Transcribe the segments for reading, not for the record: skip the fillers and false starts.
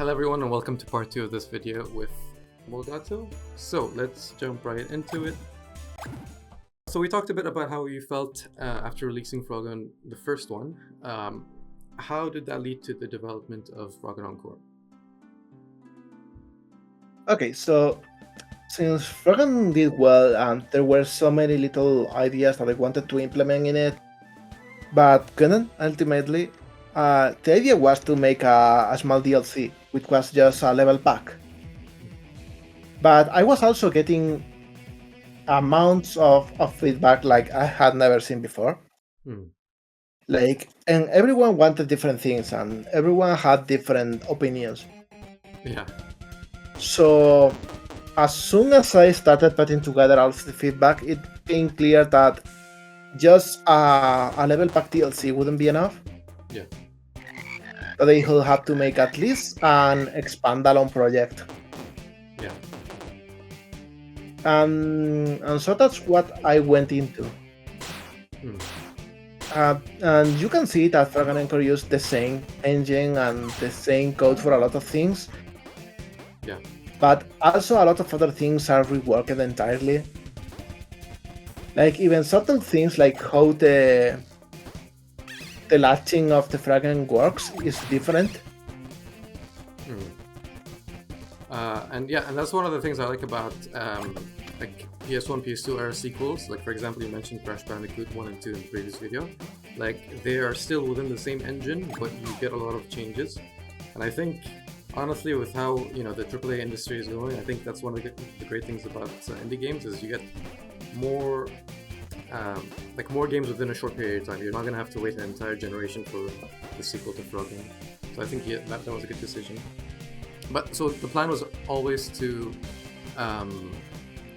Hello everyone and welcome to part 2 of this video with Molegato. So let's jump right into it. So we talked a bit about how you felt after releasing Frogun, the first one. How did that lead to the development of Frogun Encore? Okay, so since Frogun did well and there were so many little ideas that I wanted to implement in it, but couldn't ultimately, the idea was to make a small DLC, which was just a level pack. But I was also getting amounts of feedback like I had never seen before. And everyone wanted different things and everyone had different opinions. Yeah. So as soon as I started putting together all of the feedback, it became clear that just a level pack DLC wouldn't be enough. Yeah. So they will have to make at least an expandalone project. Yeah. And so that's what I went into. And you can see that Frogun Encore used the same engine and the same code for a lot of things. Yeah. But also a lot of other things are reworked entirely. Like even subtle things like how the latching of the Frogun works is different. And that's one of the things I like about like PS1, PS2 era sequels. Like for example, you mentioned Crash Bandicoot 1 and 2 in the previous video. Like they are still within the same engine, but you get a lot of changes. And I think honestly, with how the AAA industry is going, I think that's one of the great things about indie games is you get more more games within a short period of time. You're not gonna have to wait an entire generation for the sequel to Frogun. So I think that was a good decision. But so the plan was always to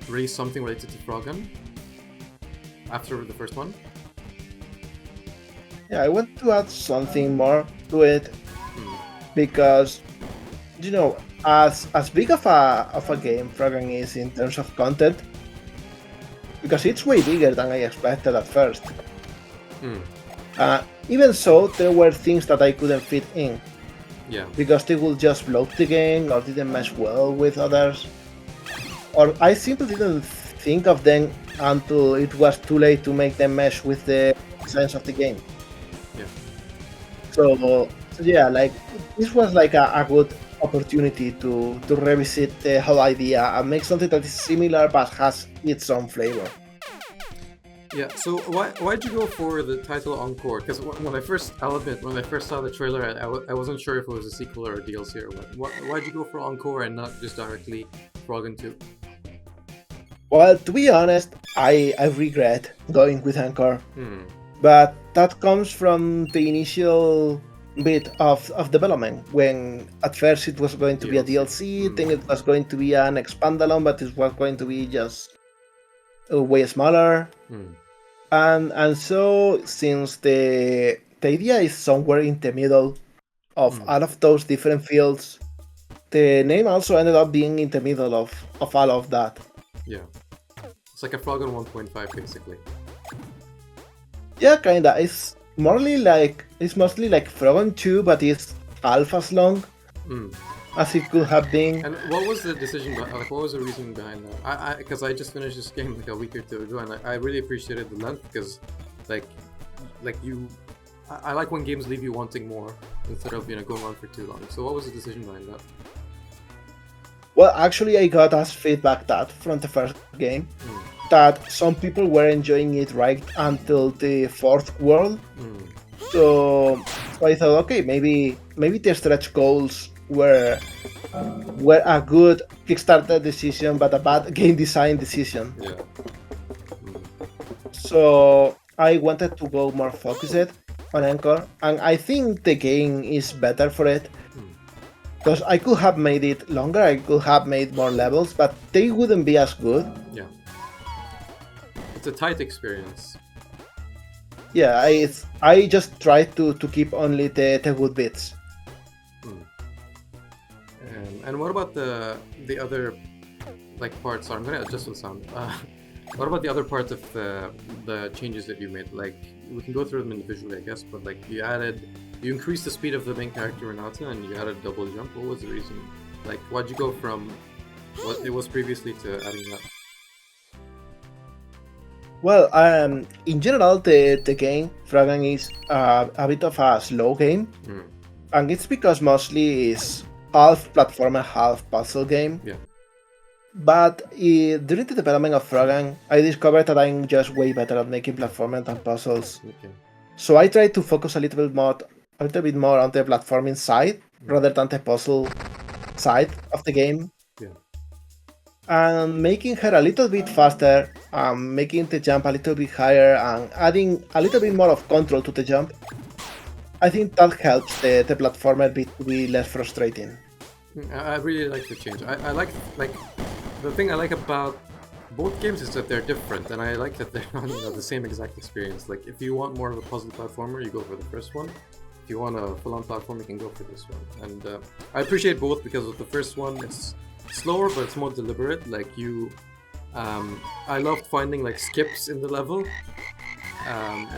release something related to Frogun after the first one. Yeah, I want to add something more to it because as big of a game Frogun is in terms of content, because it's way bigger than I expected at first. Even so, there were things that I couldn't fit in. Yeah. Because they would just bloat the game or didn't mesh well with others. Or I simply didn't think of them until it was too late to make them mesh with the designs of the game. Yeah. So yeah, like this was like a good opportunity to revisit the whole idea and make something that is similar but has its own flavor. Yeah, so why'd you go for the title Encore? Because I'll admit, when I first saw the trailer, I wasn't sure if it was a sequel or a DLC or what. Why'd you go for Encore and not just directly Frogun 2? Well, to be honest, I regret going with Encore. But that comes from the initial bit of development, when at first it was going to be a DLC, then it was going to be an expandalone, but it was going to be just way smaller. And so since the idea is somewhere in the middle of all of those different fields, the name also ended up being in the middle of all of that. Yeah. It's like a Frogun 1.5 basically. Yeah, kinda. It's mostly like Frogun 2, but it's half as long as it could have been. And what was the decision? What was the reason behind that? Because I just finished this game like a week or two ago, and I really appreciated the length because, I like when games leave you wanting more instead of going on for too long. So what was the decision behind that? Well, actually, I got as feedback that from the first game that some people were enjoying it right until the fourth world. So I thought, okay, maybe the stretch goals were a good Kickstarter decision, but a bad game design decision. Yeah. So I wanted to go more focused on Encore, and I think the game is better for it. Because I could have made it longer, I could have made more levels, but they wouldn't be as good. Yeah. It's a tight experience. Yeah, I just tried to keep only the good bits. And what about the other parts? I'm gonna adjust the sound. What about the other parts of the changes that you made? Like we can go through them individually, I guess. But like you added you increased the speed of the main character Renata and you added double jump. What was the reason? Like, why'd you go from what it was previously to adding that? Well, in general, the game Frogun is a bit of a slow game, and it's because mostly it's half platformer, half puzzle game. Yeah. But during the development of Frogun, I discovered that I'm just way better at making platformers than puzzles. Okay. So I tried to focus a little bit more on the platforming side rather than the puzzle side of the game. Yeah. And making her a little bit faster, making the jump a little bit higher, and adding a little bit more of control to the jump. I think that helps the platformer to be less frustrating. I really like the change. I like the thing I like about both games is that they're different, and I like that they're not the same exact experience. Like, if you want more of a puzzle platformer, you go for the first one. If you want a full-on platform, you can go for this one. And I appreciate both because with the first one, it's slower, but it's more deliberate. Like, I loved finding like skips in the level.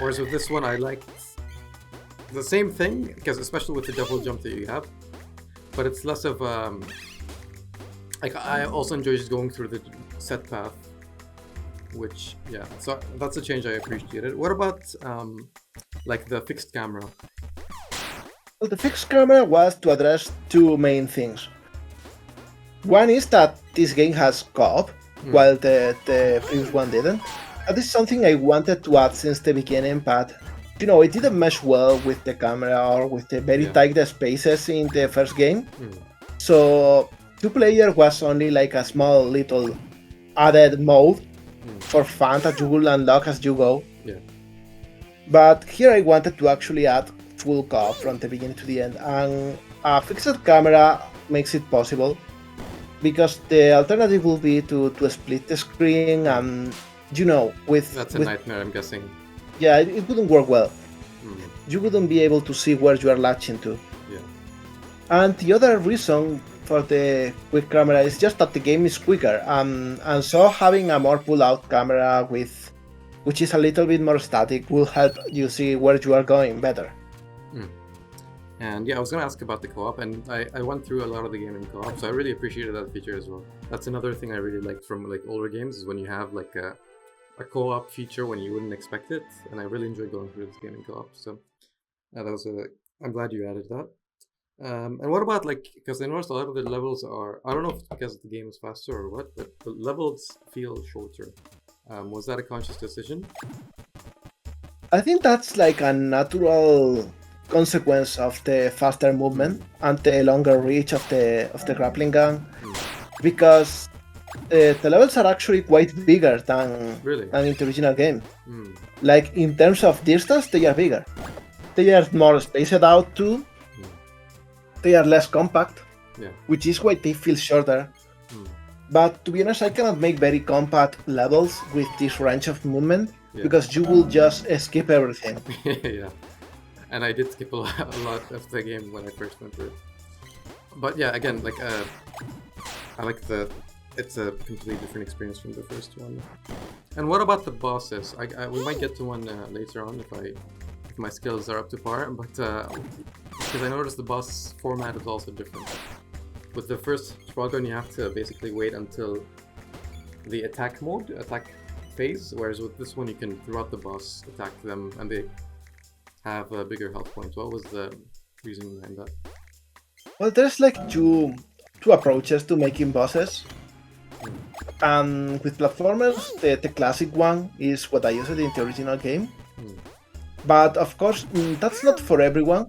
Whereas with this one, I liked the same thing, because especially with the double jump that you have, but it's less of like, I also enjoy just going through the set path, which, yeah, so that's a change I appreciated. What about like the fixed camera? Well, the fixed camera was to address two main things. One is that this game has co-op, while the previous one didn't. That is something I wanted to add since the beginning, but it didn't mesh well with the camera or with the very tight spaces in the first game. So 2-player was only like a small little added mode for fun that you will unlock as you go. Yeah. But here I wanted to actually add full co-op from the beginning to the end, and a fixed camera makes it possible, because the alternative will be to split the screen, and with... That's a nightmare, I'm guessing. Yeah, it wouldn't work well. You wouldn't be able to see where you are latching to. Yeah. And the other reason for the quick camera is just that the game is quicker, and so having a more pull-out camera which is a little bit more static will help you see where you are going better. And yeah, I was going to ask about the co-op, and I went through a lot of the game in co-op, so I really appreciated that feature as well. That's another thing I really liked from like older games, is when you have like a co-op feature when you wouldn't expect it, and I really enjoyed going through this game in co-op. So I'm glad you added that. And what about, like, because I noticed a lot of the levels are, I don't know if it's because the game is faster or what, but the levels feel shorter. Was that a conscious decision? I think that's like a natural consequence of the faster movement and the longer reach of the grappling gun, because the levels are actually quite bigger than in the original game. Like, in terms of distance, they are bigger. They are more spaced out too. They are less compact, which is why they feel shorter. But to be honest, I cannot make very compact levels with this range of movement, because you will just skip everything. Yeah. And I did skip a lot of the game when I first went through it. But yeah, again, like, I like it's a completely different experience from the first one. And what about the bosses? We might get to one later on if my skills are up to par, but because I noticed the boss format is also different. With the first Frogun, you have to basically wait until the attack phase, whereas with this one you can, throughout the boss, attack them, and they have a bigger health points. What was the reason behind that? Well, there's like two approaches to making bosses. And with platformers, the classic one is what I used in the original game. But of course, that's not for everyone.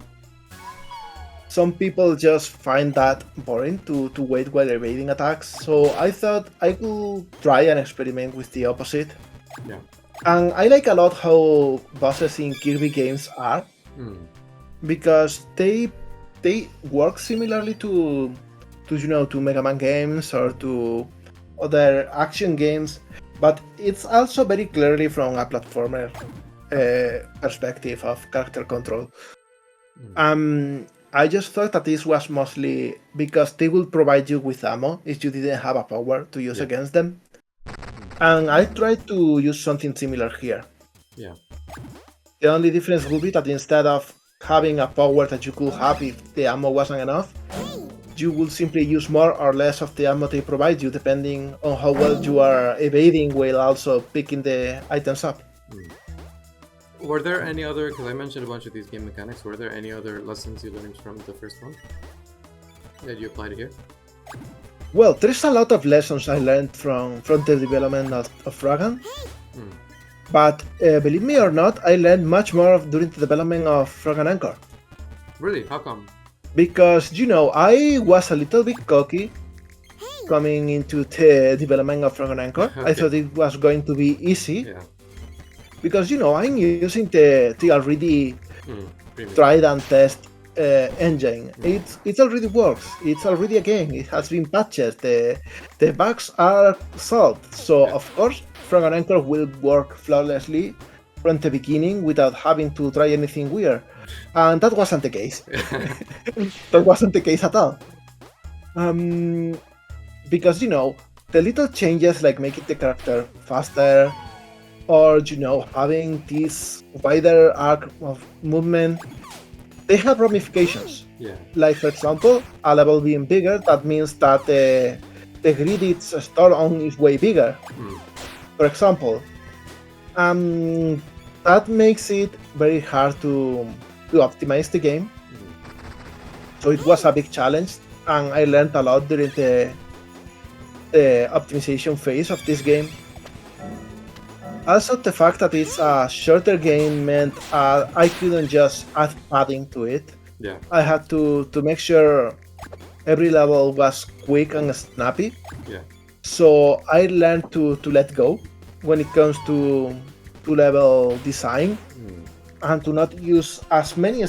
Some people just find that boring to wait while evading attacks, so I thought I could try and experiment with the opposite. Yeah. And I like a lot how bosses in Kirby games are, because they work similarly to Mega Man games or to other action games, but it's also very clearly from a platformer perspective of character control. I just thought that this was mostly because they will provide you with ammo if you didn't have a power to use against them. And I tried to use something similar here. Yeah. The only difference will be that instead of having a power that you could have if the ammo wasn't enough. You will simply use more or less of the ammo they provide you, depending on how well you are evading while also picking the items up. Were there any other, because I mentioned a bunch of these game mechanics, were there any other lessons you learned from the first one that you applied here? Well, there's a lot of lessons I learned from the development of Frogun. But believe me or not, I learned much more during the development of Frogun Encore. Really? How come? Because, I was a little bit cocky coming into the development of Frogun Encore. Okay. I thought it was going to be easy. Yeah. Because, I'm using the already Premium. tried and test engine. It already works. It's already a game. It has been patched. The bugs are solved. So, Yeah. of course, Frogun Encore will work flawlessly from the beginning without having to try anything weird. And that wasn't the case. That wasn't the case at all. Because, the little changes like making the character faster, or, having this wider arc of movement, they have ramifications. Yeah. Like, for example, a level being bigger, that means that the grid it's stored on is way bigger. For example, that makes it very hard to optimize the game. So it was a big challenge, and I learned a lot during the optimization phase of this game. Also, the fact that it's a shorter game meant I couldn't just add padding to it. Yeah. I had to make sure every level was quick and snappy. Yeah. So I learned to let go when it comes to level design, and to not use as many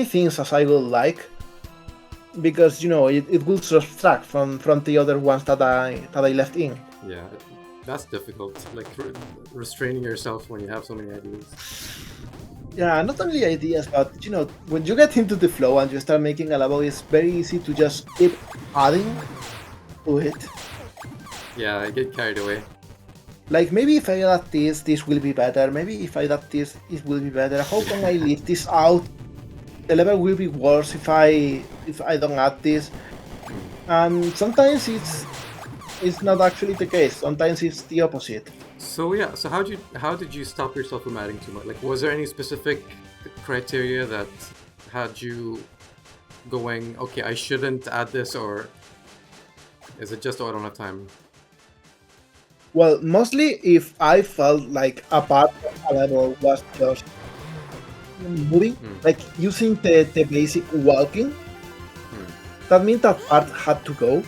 things as I would like, because it will subtract from the other ones that I left in. Yeah. That's difficult, like restraining yourself when you have so many ideas. Yeah, not only ideas, but when you get into the flow and you start making a level, it's very easy to just keep adding to it. Yeah, I get carried away. Like, maybe if I add this will be better. Maybe if I add this, it will be better. How can I leave this out? The level will be worse if I don't add this. And sometimes it's not actually the case. Sometimes it's the opposite. So yeah, so how did you stop yourself from adding too much? Like, was there any specific criteria that had you going, okay, I shouldn't add this, or is it just, oh, I don't have time? Well, mostly if I felt like a part of a level was just moving, like using the basic walking, that means that part had to go.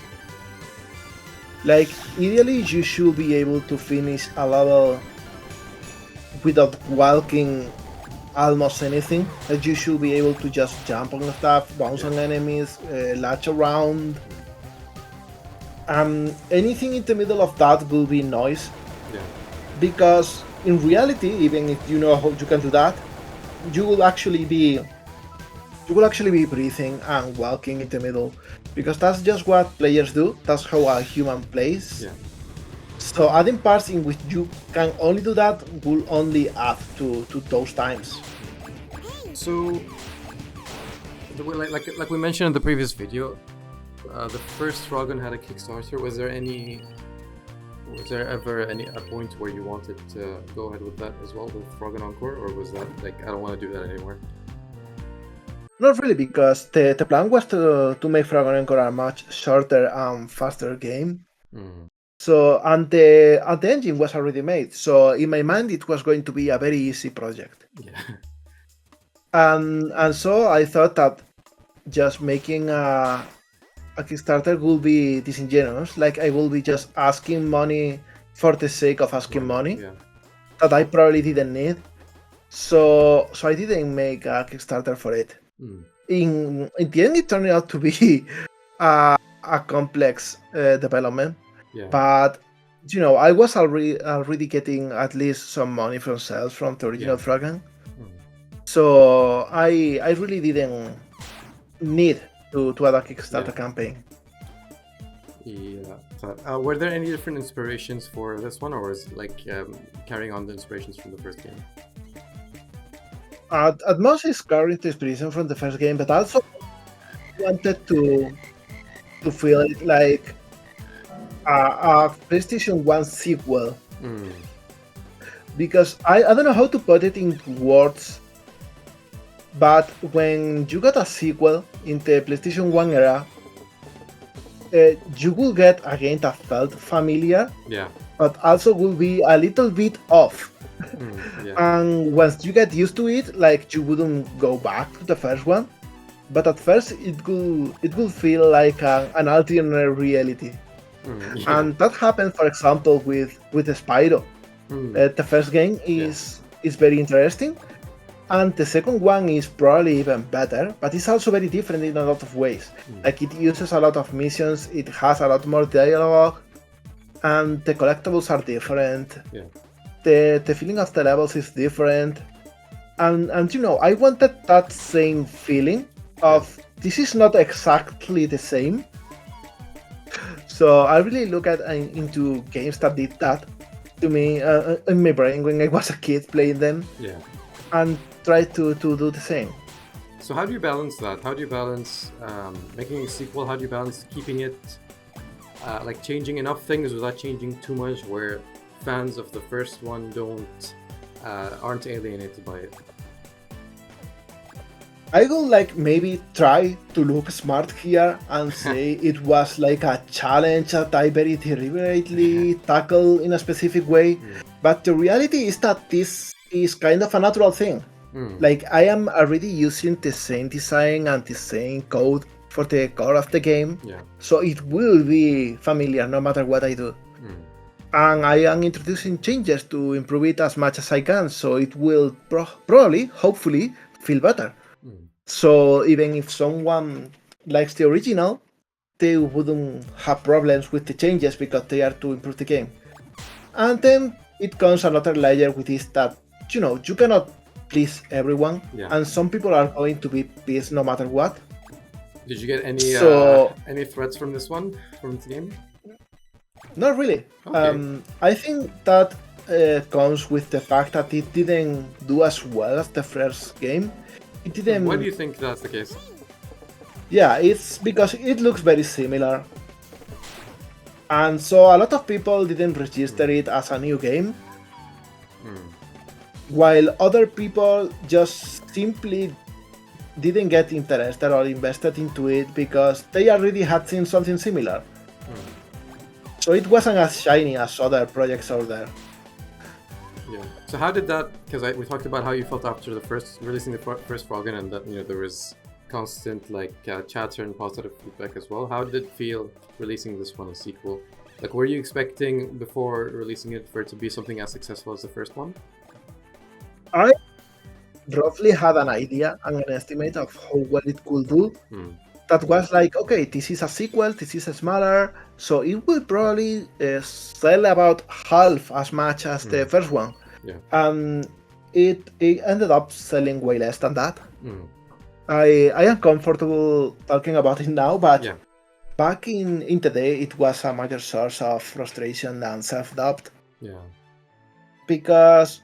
Like, ideally, you should be able to finish a level without walking almost anything. Like, you should be able to just jump on stuff, bounce on enemies, latch around. Anything in the middle of that will be noise. Yeah. Because in reality, even if you know how you can do that, you will actually be breathing and walking in the middle, because that's just what players do. That's how a human plays. Yeah. So adding parts in which you can only do that will only add to those times. So, like we mentioned in the previous video, the first Frogun had a Kickstarter. Was there ever a point where you wanted to go ahead with that as well, with Frogun Encore, or was that like, I don't want to do that anymore? Not really, because the plan was to make Frogun Encore a much shorter and faster game. So, and the engine was already made. So in my mind, it was going to be a very easy project. Yeah. And so I thought that just making a Kickstarter will be disingenuous. Like, I will be just asking money for the sake of asking money, that I probably didn't need. So I didn't make a Kickstarter for it. In the end, it turned out to be a complex development. Yeah. But I was already getting at least some money from sales from the original Frogun. So I really didn't need to add a Kickstarter campaign. Yeah. But, were there any different inspirations for this one, or was it like carrying on the inspirations from the first game? At most, it's current inspiration from the first game, but also wanted to feel it like a PlayStation 1 sequel. Because I don't know how to put it in words, but when you got a sequel in the PlayStation 1 era, you will get a game that felt familiar, but also will be a little bit off. And once you get used to it, like you wouldn't go back to the first one, but at first it will feel like an alternate reality. And that happened, for example, with Spyro. The first game is very interesting, and the second one is probably even better, but it's also very different in a lot of ways. Like it uses a lot of missions, it has a lot more dialogue, and the collectibles are different. The feeling of the levels is different, and I wanted that same feeling of this is not exactly the same. So I really look into games that did that to me in my brain when I was a kid playing them, and try to do the same. So how do you balance that? How do you balance making a sequel? How do you balance keeping it like changing enough things without changing too much, where fans of the first one aren't alienated by it? I will maybe try to look smart here and say it was like a challenge that I very deliberately tackle in a specific way, but the reality is that this is kind of a natural thing. Like I am already using the same design and the same code for the core of the game, so it will be familiar no matter what I do. And I am introducing changes to improve it as much as I can, so it will probably, hopefully, feel better. So even if someone likes the original, they wouldn't have problems with the changes because they are to improve the game. And then it comes another layer with this that, you cannot please everyone, and some people are going to be pissed no matter what. Did you get any threats from this one, from the game? Not really. Okay. I think that comes with the fact that it didn't do as well as the first game. It didn't. Why do you think that's the case? Yeah, it's because it looks very similar. And so a lot of people didn't register it as a new game. While other people just simply didn't get interested or invested into it because they already had seen something similar. So it wasn't as shiny as other projects out there. Yeah. So how did that? Because we talked about how you felt after releasing the first Frogun, and that there was constant chatter and positive feedback as well. How did it feel releasing this one, a sequel? Like, were you expecting before releasing it for it to be something as successful as the first one? I roughly had an idea and an estimate of how well it could do. That was like, okay, this is a sequel, this is smaller, so it will probably sell about half as much as the first one. It ended up selling way less than that. I am comfortable talking about it now, but back in the day, it was a major source of frustration and self-doubt. Because,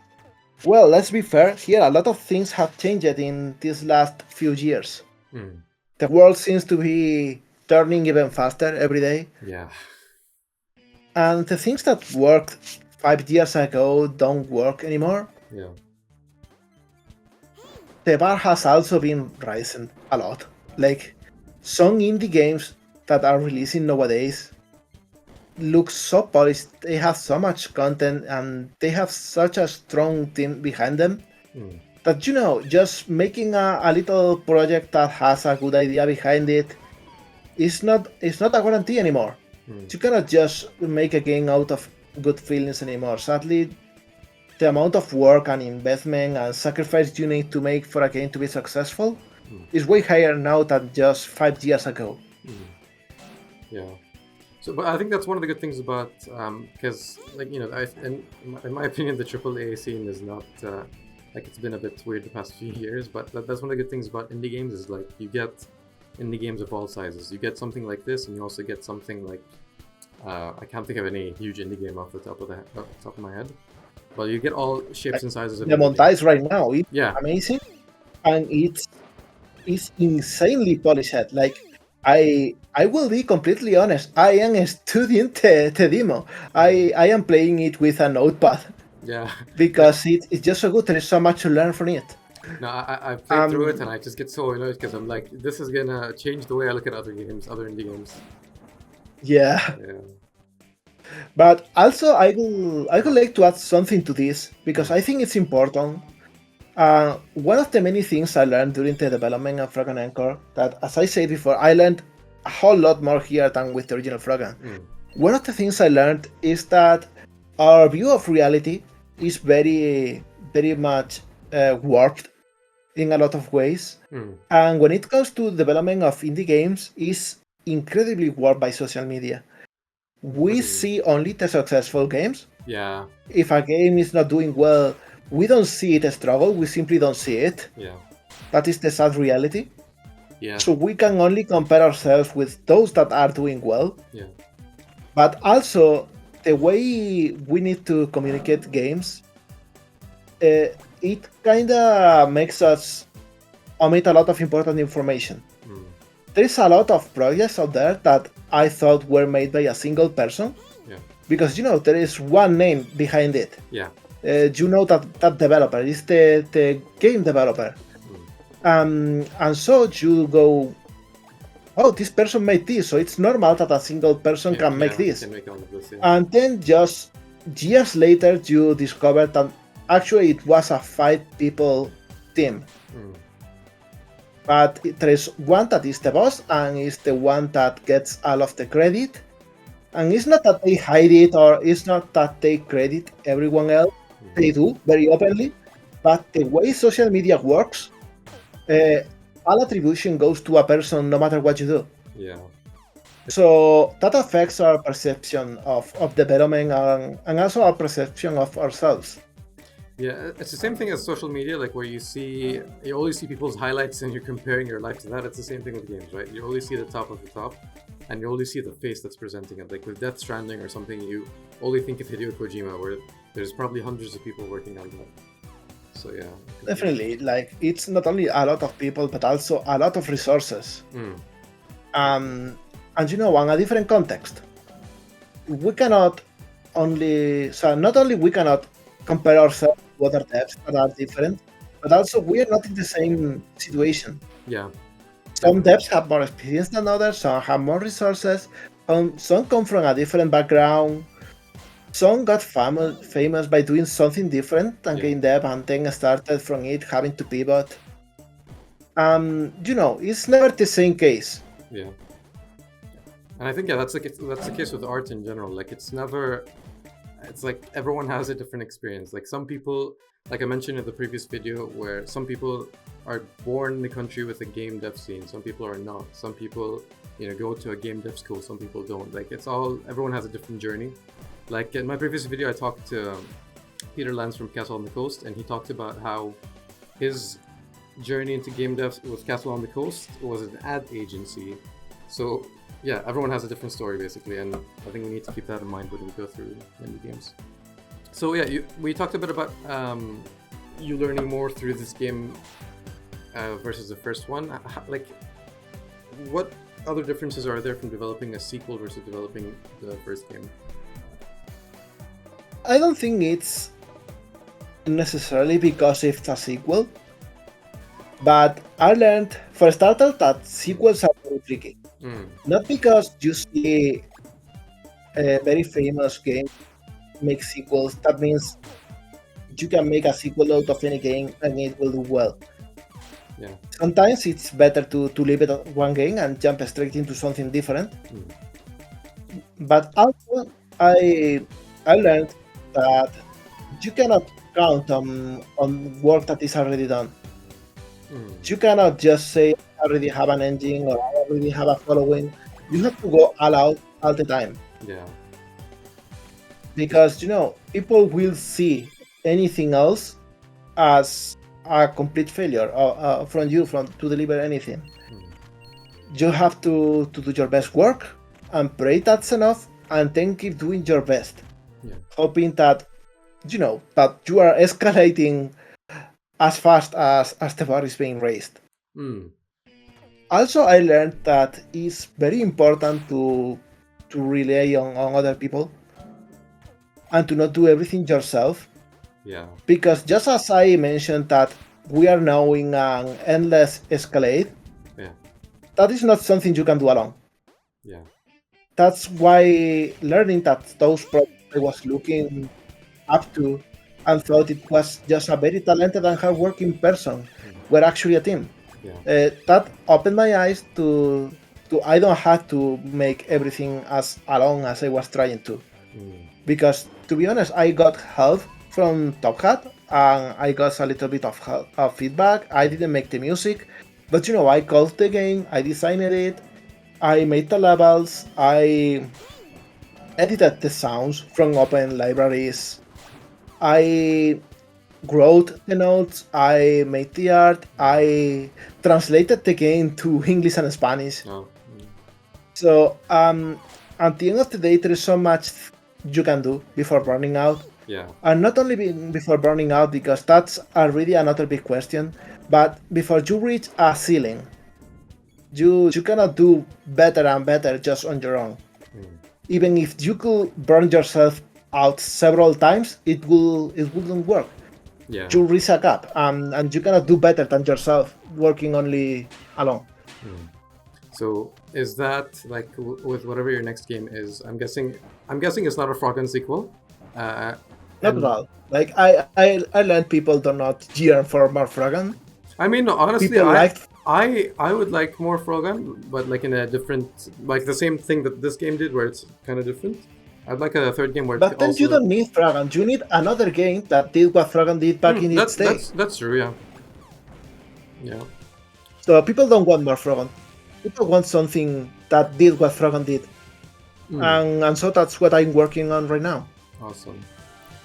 well, let's be fair, here a lot of things have changed in these last few years. The world seems to be turning even faster every day. And the things that worked 5 years ago don't work anymore. The bar has also been rising a lot. Like, some indie games that are releasing nowadays look so polished, they have so much content, and they have such a strong team behind them. That just making a little project that has a good idea behind it is not a guarantee anymore. You cannot just make a game out of good feelings anymore. Sadly, the amount of work and investment and sacrifice you need to make for a game to be successful is way higher now than just 5 years ago. So, but I think that's one of the good things about because in my opinion, the AAA scene is not. It's been a bit weird the past few years, but that's one of the good things about indie games is you get indie games of all sizes. You get something like this, and you also get something like I can't think of any huge indie game off the top of my head, but you get all shapes and sizes. The montage right now, it's amazing. and it's insanely polished. Like I will be completely honest. I am studying the demo. I am playing it with a notepad. Yeah. Because it's just so good. There is so much to learn from it. No, I played through it and I just get so annoyed because I'm like, this is gonna change the way I look at other games, other indie games. Yeah. Yeah. But also, I would like to add something to this because I think it's important. One of the many things I learned during the development of Frogun Encore, that, as I said before, I learned a whole lot more here than with the original Frogun. One of the things I learned is that our view of reality is very, very much warped in a lot of ways. And when it comes to development of indie games, is incredibly warped by social media. We see only the successful games. Yeah. If a game is not doing well, we don't see it struggle, we simply don't see it. Yeah. That is the sad reality. Yeah. So we can only compare ourselves with those that are doing well. Yeah. But also, the way we need to communicate games, it kind of makes us omit a lot of important information. There's a lot of projects out there that I thought were made by a single person. Yeah. Because, there is one name behind it. Yeah. That developer is the game developer. And so you go, oh, this person made this, so it's normal that a single person can make this. Can make all of this, And then just years later, you discover that actually it was a 5-people team. But there is one that is the boss and is the one that gets all of the credit. And it's not that they hide it or it's not that they credit everyone else. They do very openly. But the way social media works, all attribution goes to a person no matter what you do. Yeah. So that affects our perception of development and also our perception of ourselves. Yeah, it's the same thing as social media, like where you only see people's highlights and you're comparing your life to that. It's the same thing with games, right? You only see the top of the top and you only see the face that's presenting it. Like with Death Stranding or something, you only think of Hideo Kojima, where there's probably hundreds of people working on that. So yeah. Definitely, like it's not only a lot of people, but also a lot of resources. And on a different context, we cannot not only we cannot compare ourselves to other devs that are different, but also we are not in the same situation. Yeah. Some devs have more experience than others, some have more resources, some come from a different background, some got famous by doing something different than game dev and then started from it having to pivot. It's never the same case. Yeah. And I think that's the case with art in general. Like it's like everyone has a different experience. Like some people, like I mentioned in the previous video, where some people are born in the country with a game dev scene, some people are not. Some people, go to a game dev school, some people don't. Like everyone has a different journey. Like in my previous video, I talked to Peter Lance from Castle on the Coast, and he talked about how his journey into game dev with Castle on the Coast was an ad agency. So yeah, everyone has a different story basically, and I think we need to keep that in mind when we go through indie games. So yeah, we talked a bit about you learning more through this game versus the first one. Like, what other differences are there from developing a sequel versus developing the first game? I don't think it's necessarily because it's a sequel, but I learned, for starters, that sequels are very tricky. Not because you see a very famous game make sequels, that means you can make a sequel out of any game and it will do well. Yeah. Sometimes it's better to leave it at one game and jump straight into something different. But also, I learned that you cannot count on work that is already done. You cannot just say, I already have an engine or I already have a following. You have to go all out all the time. Yeah. Because, people will see anything else as a complete failure from you to deliver anything. You have to do your best work and pray that's enough, and then keep doing your best. Hoping that, that you are escalating as fast as the bar is being raised. Mm. Also, I learned that it's very important to rely on other people and to not do everything yourself. Yeah. Because just as I mentioned that we are now in an endless escalade, Yeah. that is not something you can do alone. Yeah. That's why learning that those projects I was looking up to and thought it was just a very talented and hardworking person were actually a team. Yeah. That opened my eyes to I don't have to make everything as alone as I was trying to. Mm. Because to be honest, I got help from Top Hat and I got a little bit of feedback. I didn't make the music, but I coded the game, I designed it, I made the levels, I edited the sounds from open libraries, I wrote the notes, I made the art, I translated the game to English and Spanish. Oh. So at the end of the day, there is so much you can do before burning out. Yeah. And not only before burning out, because that's already another big question, but before you reach a ceiling, you cannot do better and better just on your own. Even if you could burn yourself out several times, it wouldn't work. Yeah. You reach a cap, and you cannot do better than yourself working only alone. So is that like with whatever your next game is? I'm guessing it's not a Frogun sequel. Not at all. Like I learned people do not yearn for more Frogun. I mean, honestly, People liked. I would like more Frogun, but like in a different, like the same thing that this game did, where it's kind of different. I'd like a third game where. But then you don't need Frogun. You need another game that did what Frogun did back in its day. That's true. Yeah. Yeah. So people don't want more Frogun. People want something that did what Frogun did, and so that's what I'm working on right now. Awesome.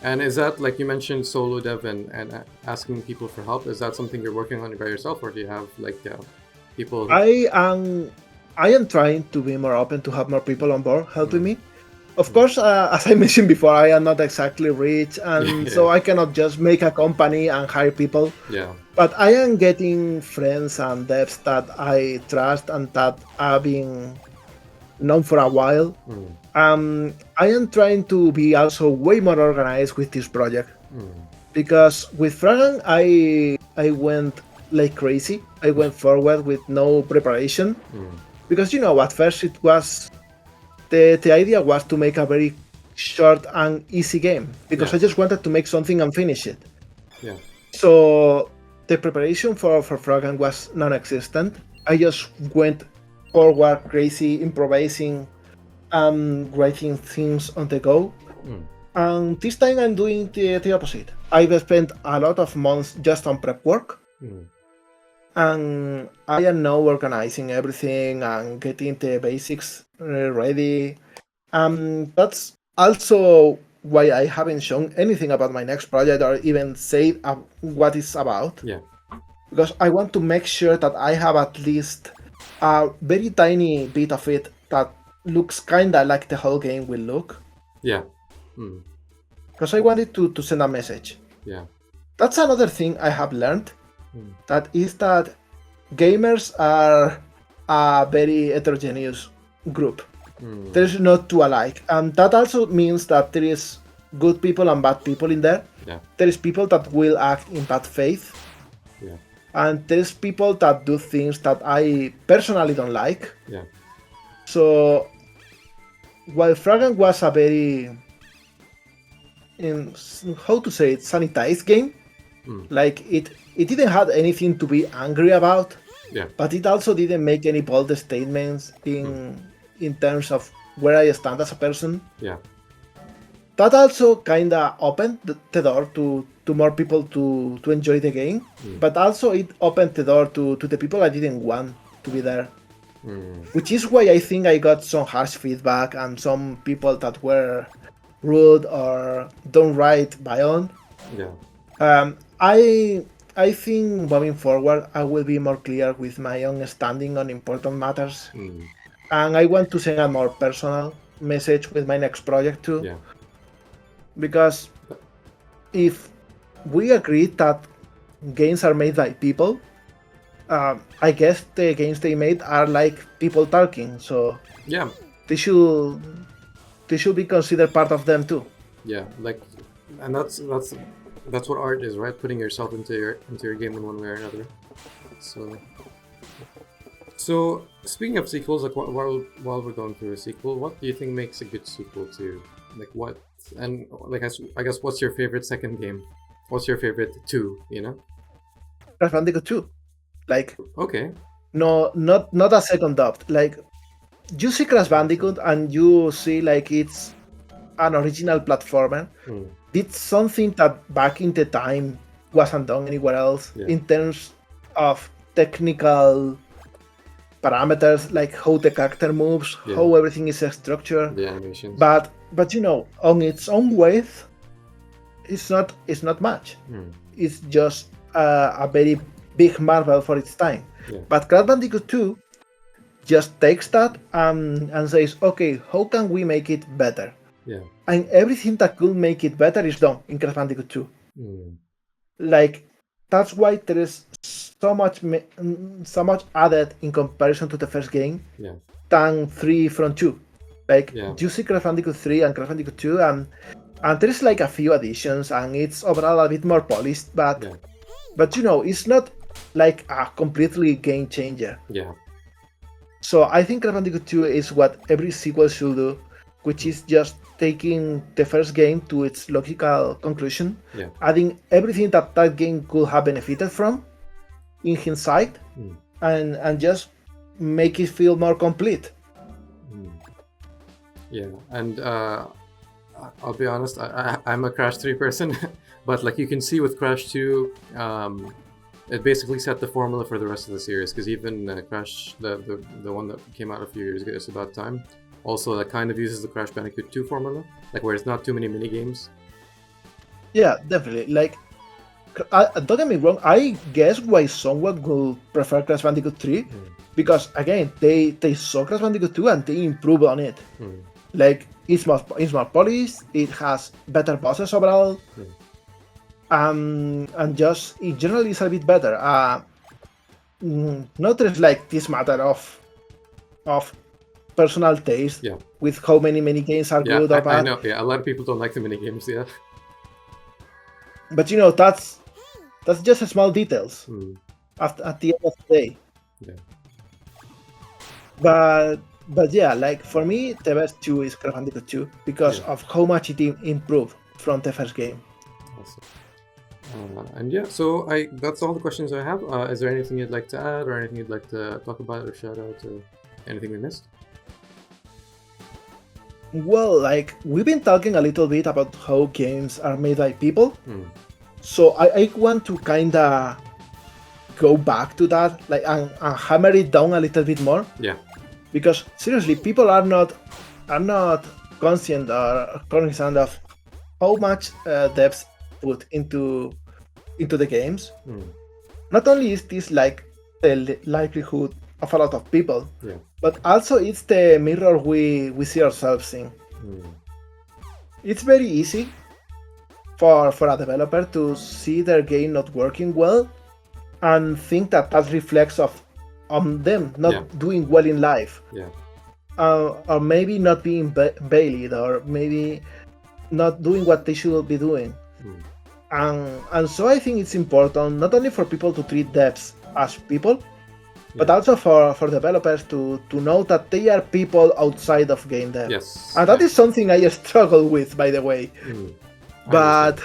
And is that, like you mentioned, solo dev and asking people for help? Is that something you're working on by yourself, or do you have like people? I am trying to be more open to have more people on board helping me. Of course, as I mentioned before, I am not exactly rich, and so I cannot just make a company and hire people. Yeah. But I am getting friends and devs that I trust and that have been known for a while. I am trying to be also way more organized with this project. Because with Frogun, I went like crazy. I went forward with no preparation. Because at first it was the idea was to make a very short and easy game. Because I just wanted to make something and finish it. Yeah. So the preparation for Frogun was non-existent. I just went forward crazy, improvising, writing things on the go. And this time I'm doing the opposite. I've spent a lot of months just on prep work. And I am now organizing everything and getting the basics ready. That's also why I haven't shown anything about my next project or even said what it's about. Yeah. Because I want to make sure that I have at least a very tiny bit of it that looks kinda like the whole game will look. Yeah. Because I wanted to send a message. Yeah. That's another thing I have learned. That is that gamers are a very heterogeneous group. There's not two alike. And that also means that there is good people and bad people in there. Yeah. There is people that will act in bad faith. Yeah. And there's people that do things that I personally don't like. Yeah. So while Frogun was a very, sanitized game, like it didn't have anything to be angry about. Yeah. But it also didn't make any bold statements in terms of where I stand as a person. Yeah. That also kinda opened the door to more people to enjoy the game, but also it opened the door to the people I didn't want to be there. Which is why I think I got some harsh feedback and some people that were rude or don't write by on. Yeah. I think moving forward I will be more clear with my own standing on important matters. And I want to send a more personal message with my next project too. Yeah. Because if we agree that games are made by people, I guess the games they made are like people talking, so yeah, they should be considered part of them too. yeah, like, and that's what art is, right? Putting yourself into your game in one way or another. So speaking of sequels, like while we're going through a sequel, what do you think makes a good sequel to, like, what, and like I guess what's your favorite second game? What's your favorite two? You know? Crash Bandicoot 2, like, Okay. no, not a second doubt. Like, you see Crash Bandicoot and you see like it's an original platformer. Did something that back in the time wasn't done anywhere else in terms of technical parameters, like how the character moves, how everything is structured. The animations. But on its own weight, it's not much. It's just a very big marvel for its time. But Crash Bandicoot 2 just takes that and says, okay, how can we make it better? Yeah. And everything that could make it better is done in Crash Bandicoot 2. Like, that's why there is so much added in comparison to the first game than 3 from 2. Like, you see Crash Bandicoot 3 and Crash Bandicoot 2, and there's like a few additions, and it's overall a bit more polished, but it's not like a completely game changer. So I think Crash Bandicoot 2 is what every sequel should do, which is just taking the first game to its logical conclusion, adding everything that game could have benefited from in hindsight, and just make it feel more complete. Yeah, and I'll be honest, I'm a Crash 3 person, but like you can see with Crash 2, it basically set the formula for the rest of the series, because even Crash, the one that came out a few years ago, It's About Time, also that kind of uses the Crash Bandicoot 2 formula, like where it's not too many mini games. Yeah, definitely. Like, don't get me wrong, I guess why someone will prefer Crash Bandicoot 3, because again, they saw Crash Bandicoot 2 and they improved on it. Like, it's more polished, it has better bosses overall, and just in general it's a bit better. Not just like this matter of personal taste with how many games are good or bad. I know, a lot of people don't like the mini games, But that's just small details at the end of the day. But yeah, like for me, the best 2 is Crash Bandicoot 2 because of how much it improved from the first game. Awesome. And so that's all the questions I have. Is there anything you'd like to add, or anything you'd like to talk about or shout out, or anything we missed? Well, like, we've been talking a little bit about how games are made by people. So I want to kinda go back to that, like, and hammer it down a little bit more. Because seriously, people are not conscient or cognizant of how much depth put into the games. Not only is this like the livelihood of a lot of people, but also it's the mirror we see ourselves in. It's very easy for a developer to see their game not working well and think that reflects on them not doing well in life, or maybe not being bailed, or maybe not doing what they should be doing. And so I think it's important not only for people to treat devs as people, but also for developers to know that they are people outside of game dev. And that is something I struggle with, by the way. But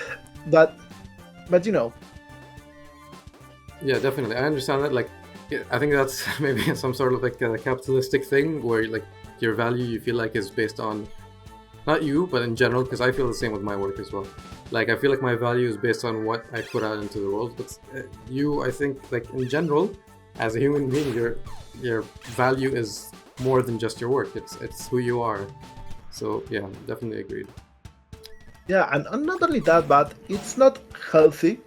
Yeah, definitely. I understand that. Like, I think that's maybe some sort of like a capitalistic thing where like your value you feel like is based on, not you, but in general, because I feel the same with my work as well. Like, I feel like my value is based on what I put out into the world. But you, I think, like in general, as a human being, your value is more than just your work. It's who you are. So yeah, definitely agreed. Yeah, and not only that, but it's not healthy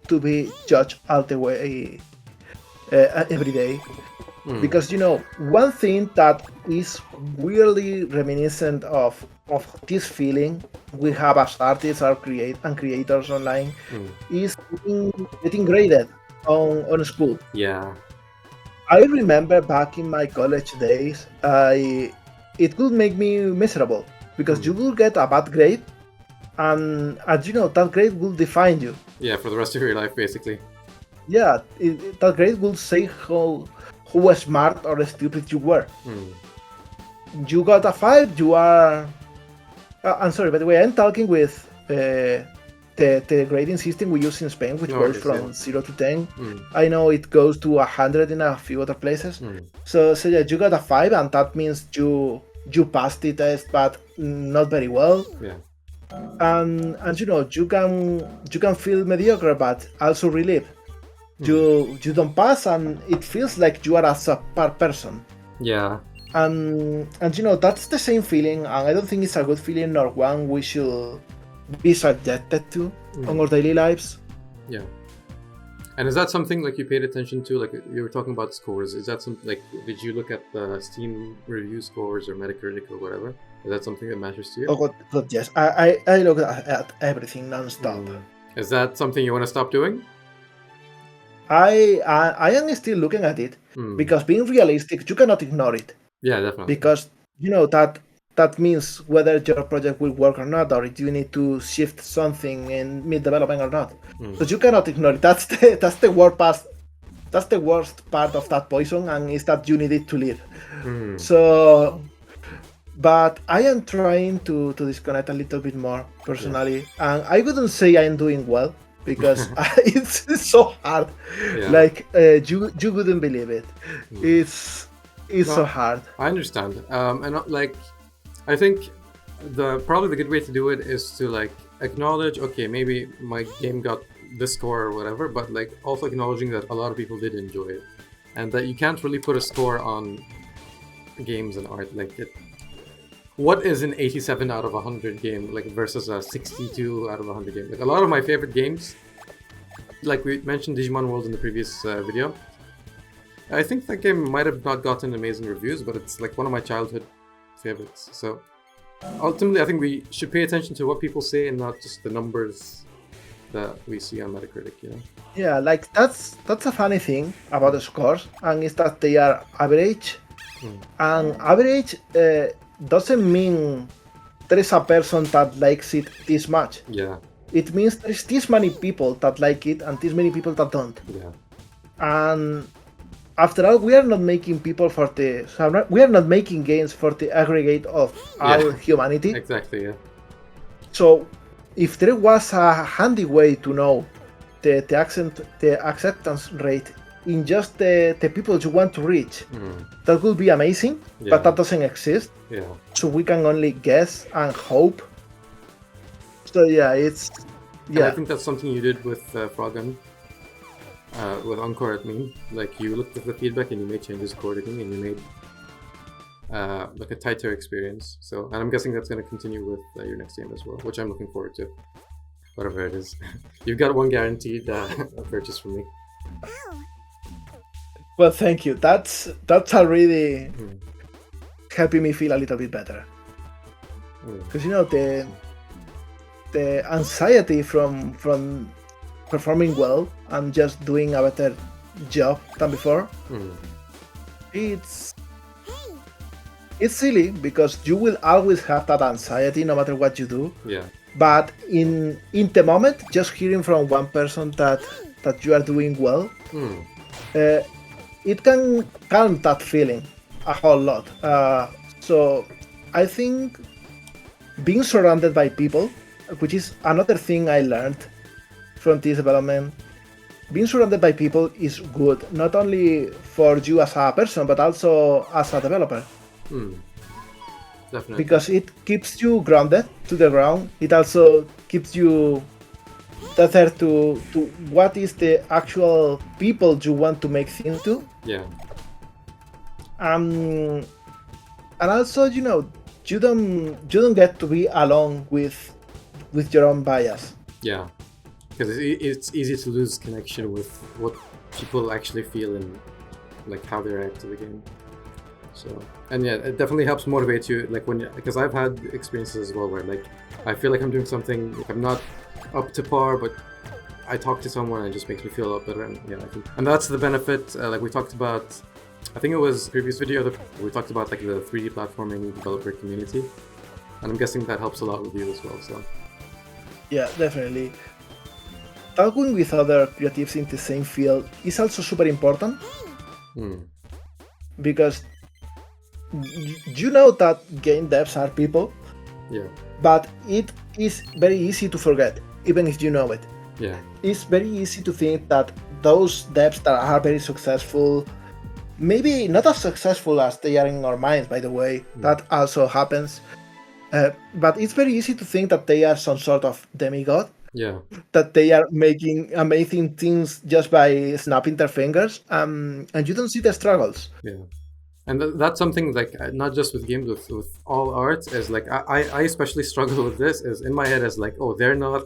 to be judged all the way every day. Because one thing that is weirdly reminiscent of this feeling we have as artists or creators online is getting graded on school. Yeah. I remember back in my college days, it could make me miserable because you will get a bad grade, and that grade will define you. Yeah, for the rest of your life, basically. Yeah, that grade will say how smart or stupid you were. You got a 5, you are. I'm sorry, by the way, I'm talking with the grading system we use in Spain, which goes from 0 to 10. I know it goes to 100 in a few other places. So yeah, you got a 5, and that means you passed the test, but not very well. Yeah. And you can feel mediocre, but also relieved. You don't pass, and it feels like you are a subpar person. Yeah. And that's the same feeling, and I don't think it's a good feeling nor one we should be subjected to on our daily lives. Yeah. And is that something like you paid attention to? Like you were talking about scores. Is that something like did you look at the Steam review scores or Metacritic or whatever? Is that something that matters to you? Oh God, yes. I look at everything non-stop. Is that something you want to stop doing? I am still looking at it because being realistic, you cannot ignore it. Yeah, definitely. Because that means whether your project will work or not, or if you need to shift something in mid-development or not. So you cannot ignore it. That's the worst part. That's the worst part of that poison, and is that you need it to live. So, but I am trying to disconnect a little bit more personally, and I wouldn't say I'm doing well because it's so hard. Yeah. Like you wouldn't believe it. It's so hard. I understand, and like, I think probably the good way to do it is to like acknowledge, okay, maybe my game got this score or whatever, but like also acknowledging that a lot of people did enjoy it, and that you can't really put a score on games and art. Like, what is an 87 out of 100 game like versus a 62 out of 100 game? Like a lot of my favorite games, like we mentioned Digimon World in the previous video. I think that game might have not gotten amazing reviews, but it's like one of my childhood favorites. So ultimately, I think we should pay attention to what people say and not just the numbers that we see on Metacritic, you know? Yeah, like that's a funny thing about the scores, and is that they are average. And average doesn't mean there is a person that likes it this much. Yeah. It means there is this many people that like it and this many people that don't. Yeah. And after all, we are not making we are not making games for the aggregate of all humanity. Exactly, yeah. So if there was a handy way to know the acceptance rate in just the people you want to reach, that would be amazing, but that doesn't exist. Yeah. So we can only guess and hope. So yeah, And I think that's something you did with Frogun, with Encore, I mean. Like, you looked at the feedback and you made changes accordingly, and you made like a tighter experience. So, and I'm guessing that's going to continue with your next game as well, which I'm looking forward to. Whatever it is. You've got one guaranteed purchase from me. Well, thank you. That's already helping me feel a little bit better. Because the anxiety from performing well and just doing a better job than before, it's silly because you will always have that anxiety no matter what you do. Yeah. But in the moment, just hearing from one person that you are doing well, it can calm that feeling a whole lot. So I think being surrounded by people, which is another thing I learned from this development, being surrounded by people is good, not only for you as a person, but also as a developer. Definitely. Because it keeps you grounded to the ground. It also keeps you tethered to what is the actual people you want to make things to. Yeah. And also, you don't get to be alone with your own bias. Yeah, because it's easy to lose connection with what people actually feel and like how they react to the game. So, and yeah, it definitely helps motivate you, like because I've had experiences as well where like I feel like I'm doing something, like I'm not up to par, but I talk to someone and it just makes me feel a lot better. And yeah, I think, and that's the benefit. Like we talked about, I think it was previous video that we talked about like the 3D platforming developer community, and I'm guessing that helps a lot with you as well. So yeah, definitely. Talking with other creatives in the same field is also super important because you know that game devs are people, but it is very easy to forget, even if you know it. Yeah, it's very easy to think that those devs that are very successful, maybe not as successful as they are in our minds, by the way, that also happens. But it's very easy to think that they are some sort of demigod. Yeah. That they are making amazing things just by snapping their fingers, and you don't see the struggles. Yeah. And that's something like not just with games, with all art, is like I especially struggle with this, is in my head is like, oh, they're not,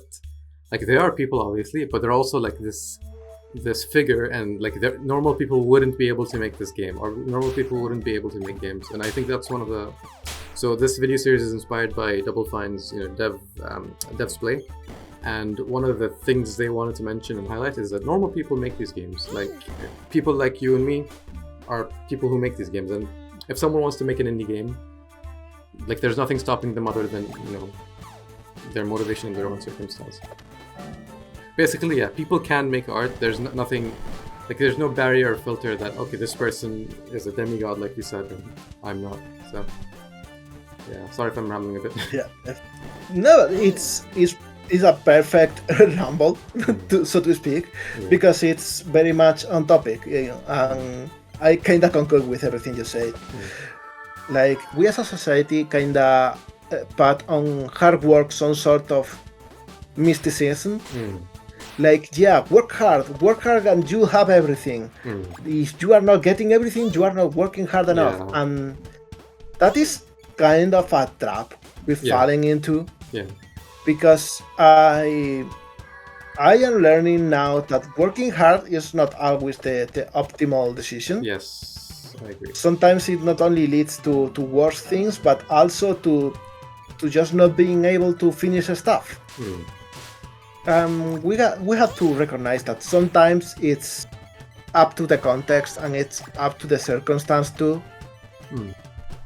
like they are people obviously, but they're also like this figure, and like normal people wouldn't be able to make this game, or normal people wouldn't be able to make games. And I think that's one of the, so this video series is inspired by Double Fine's Dev's Play. And one of the things they wanted to mention and highlight is that normal people make these games. Like people like you and me are people who make these games. And if someone wants to make an indie game, like there's nothing stopping them other than, their motivation and their own circumstance. Basically, yeah, people can make art. There's nothing, like there's no barrier or filter that, okay, this person is a demigod, like you said, and I'm not. So, yeah, sorry if I'm rambling a bit. Yeah. No, it's a perfect ramble, so to speak, because it's very much on topic. And I kind of concur with everything you said. Like, we as a society kind of put on hard work some sort of mysticism. Like, yeah, work hard and you have everything. If you are not getting everything, you are not working hard enough. Yeah. And that is kind of a trap we're falling into. Yeah. Because I am learning now that working hard is not always the optimal decision. Yes, I agree. Sometimes it not only leads to worse things, but also to just not being able to finish stuff. We have to recognize that sometimes it's up to the context and it's up to the circumstance too.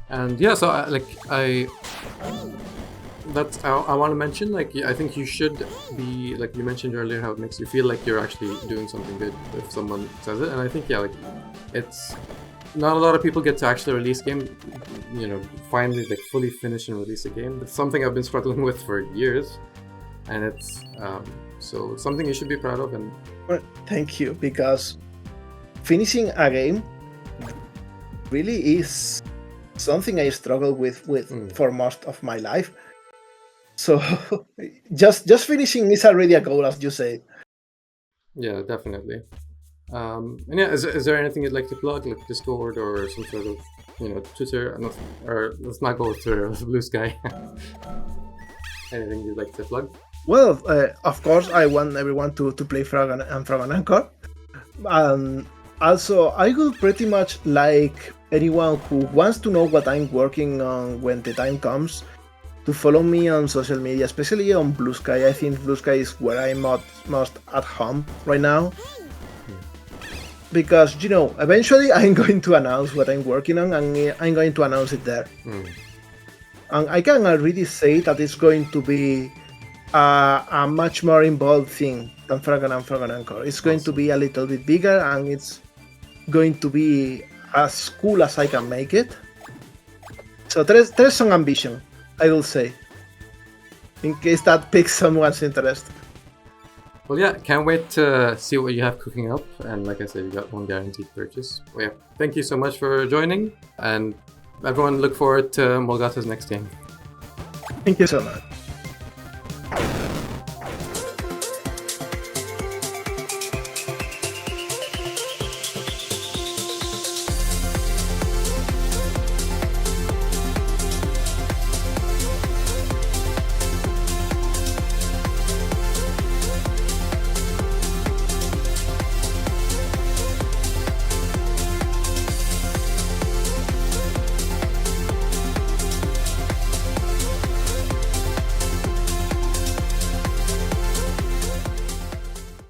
And yeah, so I want to mention, like, I think you should be, like you mentioned earlier, how it makes you feel like you're actually doing something good if someone says it. And I think, yeah, like, it's not a lot of people get to actually release game, finally, like, fully finish and release a game. It's something I've been struggling with for years, and it's so something you should be proud of. And well, thank you, because finishing a game really is something I struggle with for most of my life. So just finishing is already a goal, as you say. Yeah, definitely. And yeah, is there anything you'd like to plug, like Discord or some sort of, Twitter, or let's not go through Blue Sky. Anything you'd like to plug? Well, of course, I want everyone to play Frogun Encore. Also, I would pretty much like anyone who wants to know what I'm working on when the time comes to follow me on social media, especially on Blue Sky. I think Blue Sky is where I'm most at home right now. Because, eventually I'm going to announce what I'm working on, and I'm going to announce it there. And I can already say that it's going to be a much more involved thing than Frogun Encore. It's going to be a little bit bigger, and it's going to be as cool as I can make it. So there's some ambition, I will say, in case that piques someone's interest. Well, yeah, can't wait to see what you have cooking up. And like I said, you got one guaranteed purchase. Well, yeah, thank you so much for joining. And everyone look forward to Molegato's next game. Thank you so much.